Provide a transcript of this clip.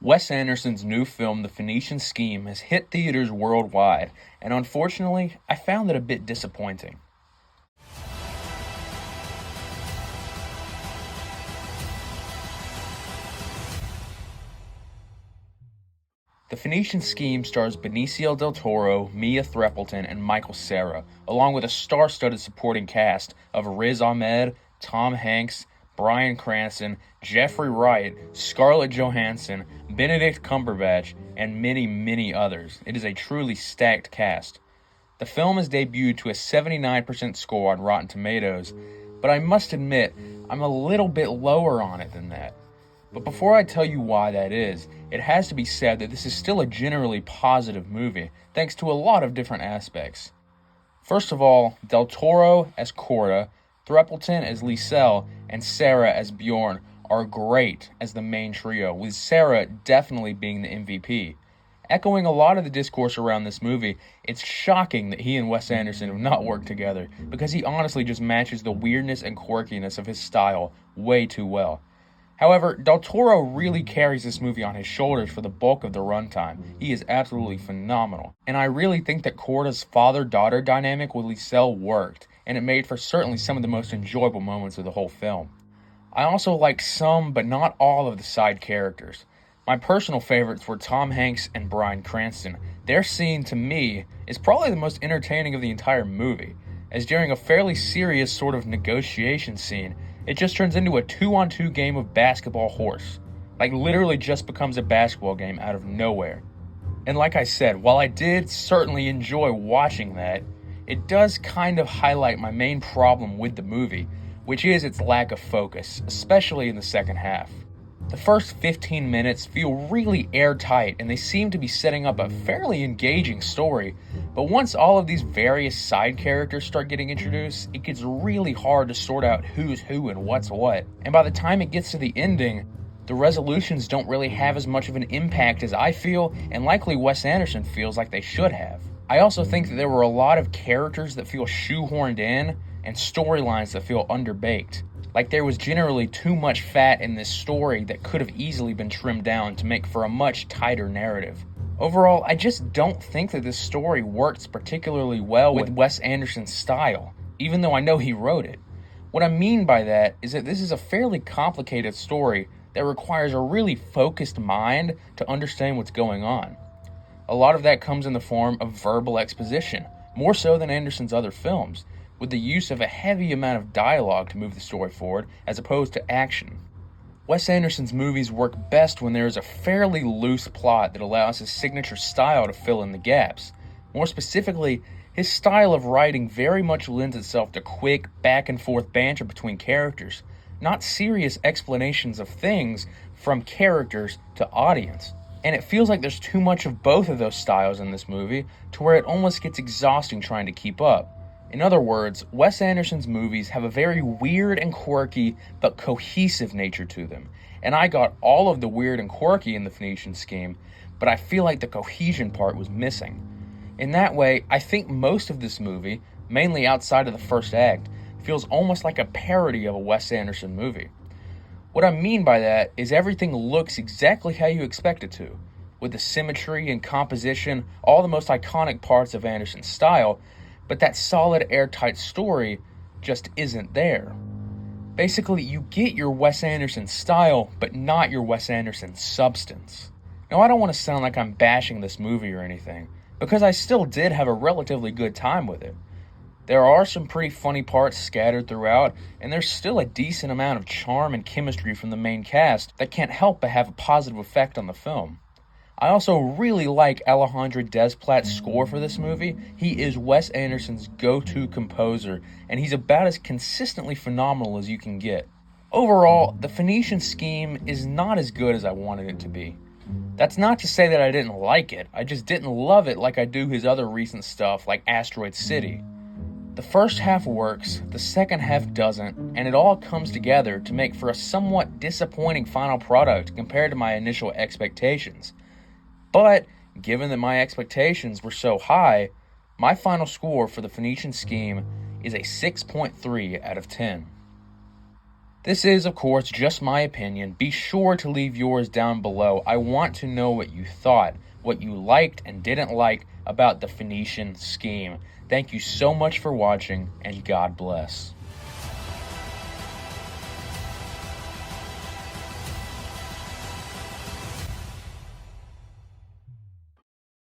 Wes Anderson's new film, The Phoenician Scheme, has hit theaters worldwide, and unfortunately, I found it a bit disappointing. The Phoenician Scheme stars Benicio del Toro, Mia Threppleton, and Michael Cera, along with a star-studded supporting cast of Riz Ahmed, Tom Hanks, Bryan Cranston, Jeffrey Wright, Scarlett Johansson, Benedict Cumberbatch, and many, many others. It is a truly stacked cast. The film is debuted to a 79% score on Rotten Tomatoes, but I must admit, I'm a little bit lower on it than that. But before I tell you why that is, it has to be said that this is still a generally positive movie, thanks to a lot of different aspects. First of all, Del Toro as Corda, Threppleton as Liesel, and Cera as Bjorn are great as the main trio, with Cera definitely being the MVP. Echoing a lot of the discourse around this movie, it's shocking that he and Wes Anderson have not worked together, because he honestly just matches the weirdness and quirkiness of his style way too well. However, Del Toro really carries this movie on his shoulders for the bulk of the runtime. He is absolutely phenomenal. And I really think that Corda's father-daughter dynamic with Liesel worked, and it made for certainly some of the most enjoyable moments of the whole film. I also like some, but not all, of the side characters. My personal favorites were Tom Hanks and Bryan Cranston. Their scene, to me, is probably the most entertaining of the entire movie, as during a fairly serious sort of negotiation scene, it just turns into a 2-on-2 game of basketball horse. Like, literally just becomes a basketball game out of nowhere. And like I said, while I did certainly enjoy watching that, it does kind of highlight my main problem with the movie, which is its lack of focus, especially in the second half. The first 15 minutes feel really airtight, and they seem to be setting up a fairly engaging story, but once all of these various side characters start getting introduced, it gets really hard to sort out who's who and what's what. And by the time it gets to the ending, the resolutions don't really have as much of an impact as I feel, and likely Wes Anderson feels like they should have. I also think that there were a lot of characters that feel shoehorned in, and storylines that feel underbaked. Like there was generally too much fat in this story that could have easily been trimmed down to make for a much tighter narrative. Overall, I just don't think that this story works particularly well with Wes Anderson's style, even though I know he wrote it. What I mean by that is that this is a fairly complicated story that requires a really focused mind to understand what's going on. A lot of that comes in the form of verbal exposition, more so than Anderson's other films, with the use of a heavy amount of dialogue to move the story forward as opposed to action. Wes Anderson's movies work best when there is a fairly loose plot that allows his signature style to fill in the gaps. More specifically, his style of writing very much lends itself to quick, back-and-forth banter between characters, not serious explanations of things from characters to audience. And it feels like there's too much of both of those styles in this movie to where it almost gets exhausting trying to keep up. In other words, Wes Anderson's movies have a very weird and quirky but cohesive nature to them, and I got all of the weird and quirky in the Phoenician Scheme, but I feel like the cohesion part was missing. In that way, I think most of this movie, mainly outside of the first act, feels almost like a parody of a Wes Anderson movie. What I mean by that is everything looks exactly how you expect it to, with the symmetry and composition, all the most iconic parts of Anderson's style, but that solid airtight story just isn't there. Basically, you get your Wes Anderson style, but not your Wes Anderson substance. Now, I don't want to sound like I'm bashing this movie or anything, because I still did have a relatively good time with it. There are some pretty funny parts scattered throughout, and there's still a decent amount of charm and chemistry from the main cast that can't help but have a positive effect on the film. I also really like Alejandro Desplat's score for this movie. He is Wes Anderson's go-to composer, and he's about as consistently phenomenal as you can get. Overall, the Phoenician Scheme is not as good as I wanted it to be. That's not to say that I didn't like it, I just didn't love it like I do his other recent stuff like Asteroid City. The first half works, the second half doesn't, and it all comes together to make for a somewhat disappointing final product compared to my initial expectations. But, given that my expectations were so high, my final score for the Phoenician Scheme is a 6.3 out of 10. This is, of course, just my opinion. Be sure to leave yours down below. I want to know what you thought, what you liked and didn't like about the Phoenician scheme. Thank you so much for watching, and God bless.